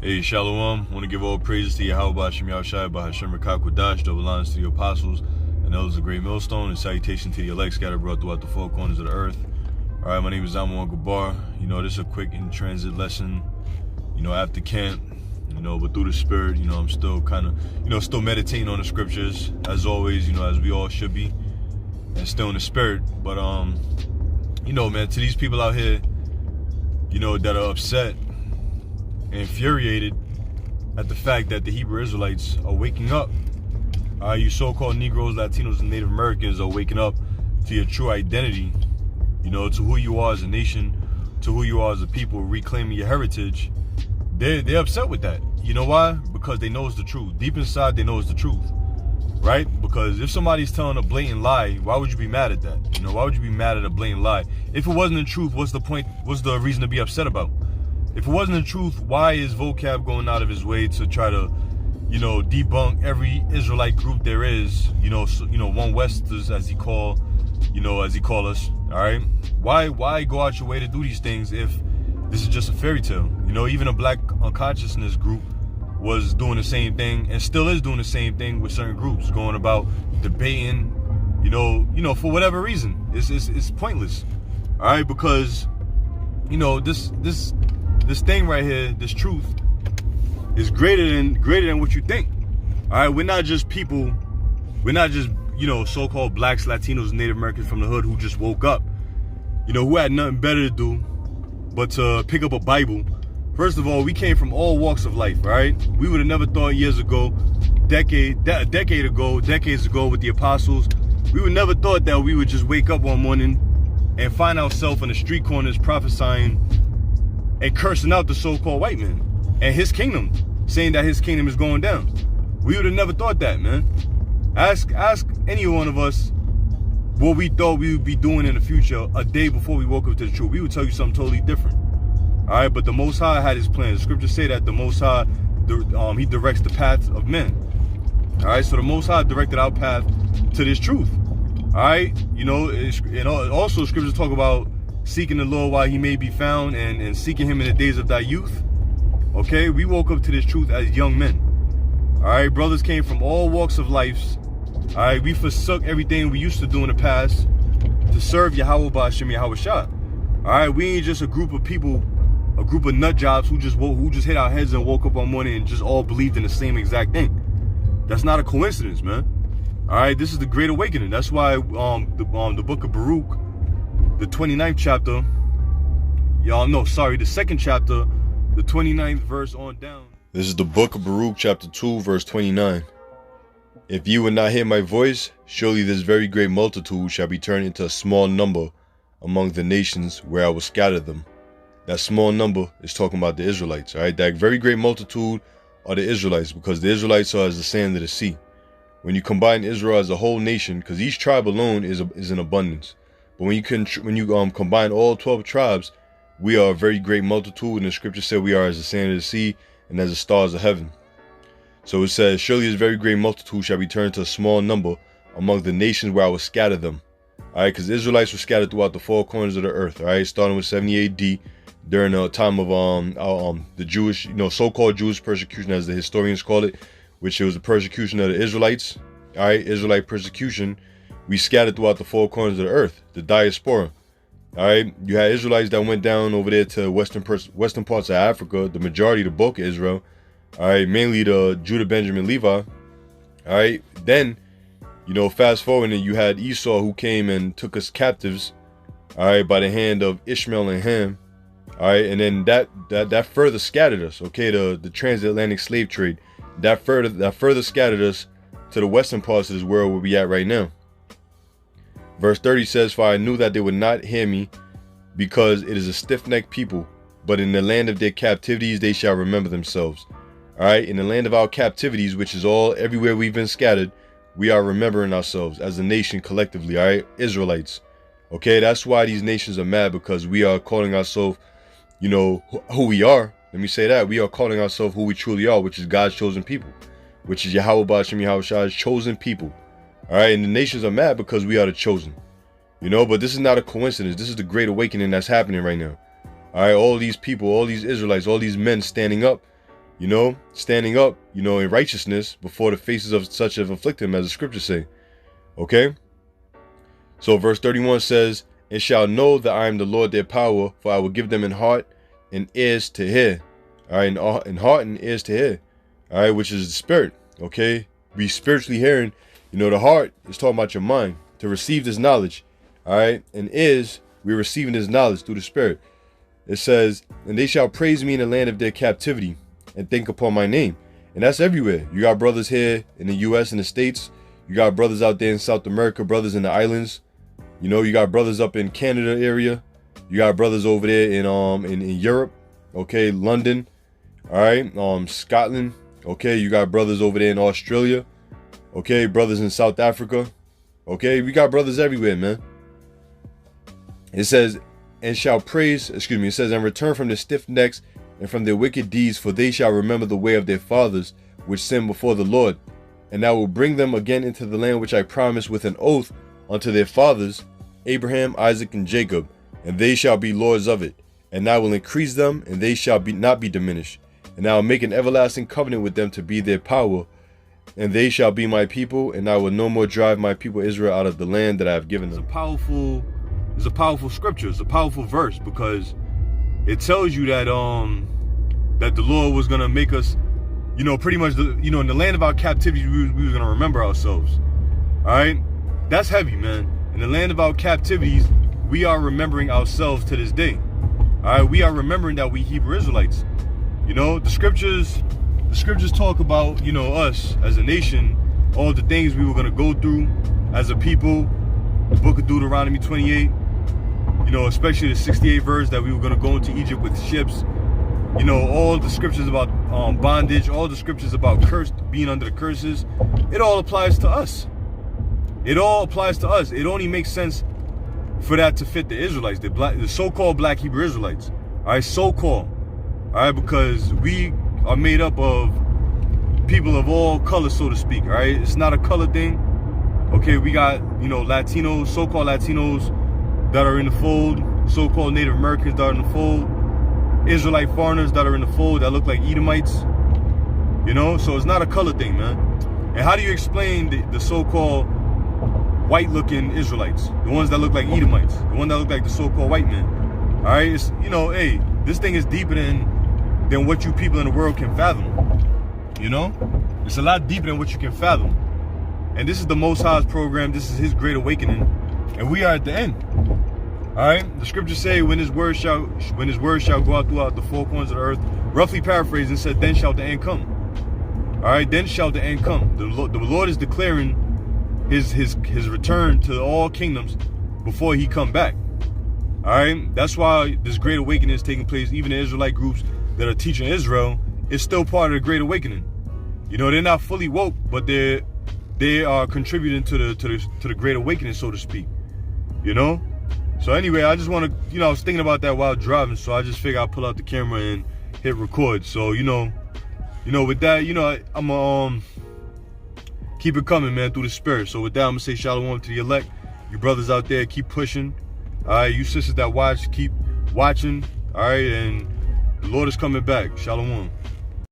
Hey, Shalom. Want to give all praises to Yahawah, BAHASHAM, BAHASHAM, double honors to the apostles and elders of Greatmillstone, and salutation to the elect scattered abroad throughout the four corners of the earth. All right, my name is Yahawashi Gabar. This is a quick in-transit lesson, after camp, but through the Spirit, I'm still kind of, still meditating on the scriptures, as always, as we all should be, and still in the Spirit. But, man, to these people out here, that are upset, infuriated at the fact that the Hebrew Israelites are waking up. You so-called Negroes, Latinos, and Native Americans are waking up to your true identity, to who you are as a nation, to who you are as a people, reclaiming your heritage. They're upset with that. You know why? Because they know it's the truth. Deep inside, they know it's the truth, right? Because if somebody's telling a blatant lie, why would you be mad at that? Why would you be mad at a blatant lie? If it wasn't the truth, what's the point? What's the reason to be upset about? If it wasn't the truth, why is vocab going out of his way to try to, debunk every Israelite group there is? One Westers, as he call us. All right. Why go out your way to do these things if this is just a fairy tale? Even a Black unconsciousness group was doing the same thing and still is doing the same thing with certain groups, going about debating. For whatever reason, it's pointless. All right, because this thing right here, this truth, is greater than what you think. All right, we're not just people. We're not just so-called blacks, Latinos, and Native Americans from the hood who just woke up. Who had nothing better to do but to pick up a Bible. First of all, we came from all walks of life. All right, we would have never thought years ago, decades ago with the apostles, we would never thought that we would just wake up one morning and find ourselves in the street corners prophesying and cursing out the so-called white man and his kingdom, saying that his kingdom is going down. We would have never thought that, man. Ask any one of us what we thought we would be doing in the future a day before we woke up to the truth. We would tell you something totally different. All right, but the Most High had his plan. The scriptures say that the Most High, he directs the paths of men. All right, so the Most High directed our path to this truth. All right, and also scriptures talk about seeking the Lord while he may be found, and seeking him in the days of thy youth. Okay, we woke up to this truth as young men. All right, brothers came from all walks of life. All right, we forsook everything we used to do in the past to serve Yahawah, BAHASHAM, Yahawashi. All right, we ain't just a group of people, a group of nut jobs who just hit our heads and woke up one morning and just all believed in the same exact thing. That's not a coincidence, man. All right, this is the Great Awakening. That's why the book of Baruch, the 29th chapter, the second chapter, the 29th verse on down. This is the book of Baruch, chapter 2, verse 29. If you would not hear my voice, surely this very great multitude shall be turned into a small number among the nations where I will scatter them. That small number is talking about the Israelites, all right? That very great multitude are the Israelites, because the Israelites are as the sand of the sea. When you combine Israel as a whole nation, because each tribe alone is in abundance, but when you combine all 12 tribes, we are a very great multitude, and the scripture said we are as the sand of the sea and as the stars of heaven. So it says, surely this very great multitude shall be turned to a small number among the nations where I will scatter them. All right, because the Israelites were scattered throughout the four corners of the earth. All right, starting with 70 AD, during the time of the Jewish, so-called Jewish persecution, as the historians call it, which it was the persecution of the Israelites. All right, Israelite persecution. We scattered throughout the four corners of the earth, the diaspora. All right, you had Israelites that went down over there to western parts of Africa, the majority of the bulk of Israel. All right, mainly the Judah, Benjamin, Levi. All right, then, fast forward, and you had Esau who came and took us captives. All right, by the hand of Ishmael and Ham. All right, and then that further scattered us. Okay, the transatlantic slave trade, that further scattered us to the western parts of this world where we at right now. Verse 30 says, for I knew that they would not hear me, because it is a stiff-necked people, but in the land of their captivities they shall remember themselves. All right, in the land of our captivities, which is everywhere we've been scattered, we are remembering ourselves as a nation collectively. All right, Israelites. Okay, that's why these nations are mad, because we are calling ourselves, who we are. Let me say that. We are calling ourselves who we truly are, which is God's chosen people, which is Yahawah, BAHASHAM, Yahawashi's chosen people. All right, and the nations are mad because we are the chosen. But this is not a coincidence. This is the Great Awakening that's happening right now. All right, all these people, all these Israelites, all these men standing up you know, standing up, you know, in righteousness before the faces of such as afflict him, as the scriptures say. Okay? So verse 31 says, and shall know that I am the Lord their power, for I will give them in heart and ears to hear. All right, in heart and ears to hear. All right, which is the spirit. Okay? Be spiritually hearing. You know, the heart is talking about your mind, to receive this knowledge. All right, and ears, we're receiving this knowledge through the spirit. It says, and they shall praise me in the land of their captivity and think upon my name. And that's everywhere. You got brothers here in the U.S. and the States. You got brothers out there in South America, brothers in the islands. You know, you got brothers up in Canada area. You got brothers over there in Europe. Okay, London. All right, Scotland. Okay, you got brothers over there in Australia. Okay, brothers in South Africa. Okay, we got brothers everywhere, man. It says, and shall praise, it says, and return from their stiff necks and from their wicked deeds, for they shall remember the way of their fathers, which sinned before the Lord. And I will bring them again into the land which I promised with an oath unto their fathers, Abraham, Isaac, and Jacob, and they shall be lords of it. And I will increase them, and they shall not be diminished. And I will make an everlasting covenant with them to be their power, and they shall be my people, and I will no more drive my people Israel out of the land that I have given them. It's a powerful scripture. It's a powerful verse, because it tells you that that the Lord was gonna make us, you know, pretty much in the land of our captivity, we was gonna remember ourselves. All right, that's heavy, man. In the land of our captivities, we are remembering ourselves to this day. All right, we are remembering that we Hebrew Israelites. You know, the scriptures talk about, you know, us as a nation, all the things we were gonna go through as a people. The book of Deuteronomy 28. You know, especially the 68th verse, that we were going to go into Egypt with ships. You know, all the scriptures about bondage, all the scriptures about being under the curses. It all applies to us. It all applies to us. It only makes sense for that to fit the Israelites, the so-called black Hebrew Israelites. All right, so-called. All right, because we are made up of people of all colors, so to speak. All right, it's not a color thing. Okay, we got, you know, Latinos, so-called Latinos that are in the fold, so-called Native Americans that are in the fold, Israelite foreigners that are in the fold that look like Edomites, you know? So it's not a color thing, man. And how do you explain the so-called white-looking Israelites, the ones that look like Edomites, the ones that look like the so-called white men? All right, it's, you know, hey, this thing is deeper than what you people in the world can fathom, you know? It's a lot deeper than what you can fathom. And this is the Most High's program. This is his great awakening. And we are at the end. All right. The scriptures say, when his word shall go out throughout the four corners of the earth, roughly paraphrasing, said, then shall the end come. All right. Then shall the end come. The Lord is declaring his return to all kingdoms before he come back. All right. That's why this great awakening is taking place. Even the Israelite groups that are teaching Israel, it's still part of the great awakening. You know, they're not fully woke, but they are contributing to the great awakening, so to speak. You know? So anyway, I just want to, you know, I was thinking about that while driving, so I just figured I'd pull out the camera and hit record. So, you know, with that, you know, I'm gonna keep it coming, man, through the spirit. So with that, I'm gonna say shalom to the elect. You brothers out there, keep pushing. All right, you sisters that watch, keep watching. All right, and the Lord is coming back. Shalom.